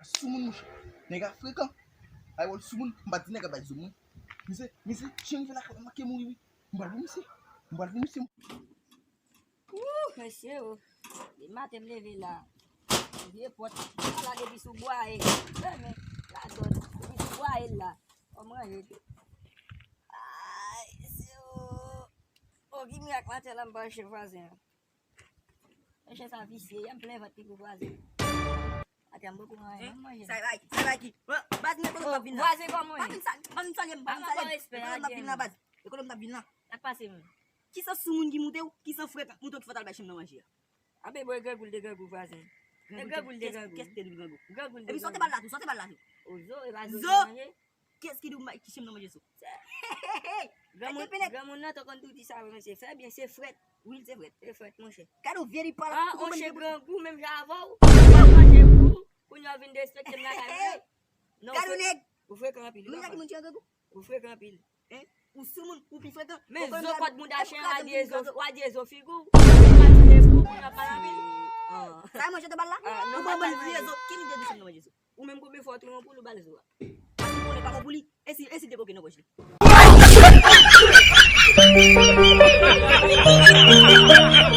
sumun nega fréquent ay wol sumun mbati nega bay sumun mise chen fela ko make mu wi mbal bu mise monsieur il m'a te lever là vieux pote là depuis sous bois mais la donne depuis sous bois là on mange ai oh qui me raconte là bas chez voisin je ça vicié il me plein votre petit voisin attends beaucoup manger sai vai ki bas ne ko bin voisin comme moi man salem bas ko dum bin na a passé qui ça sumun gi muteu qui ça frère mutot fatal ba chim na manger abe boy gagul de gagou voisin qu'est-ce que tu veux gagul et puis sortez par là ozo e ba zo qu'est-ce qui nous qui chim na manger so gamon na to kon tout ça monsieur fait bien c'est fret oui c'est vrai mon cher quand on vient par ah on chez grand goût même j'avou manger goût pour nous venir respecter na la non vous faites quand pile vous faites quand pile hein ou sumun ou pi fréquent mais zo pas de monde acheter à des zo figou na pas ah ça manger de balle là non pas balle zo qui nous dit chim na manger so ou même combien fois tout pour le balle zo on n'est pas compris et si de ko no boche Ha ha ha ha!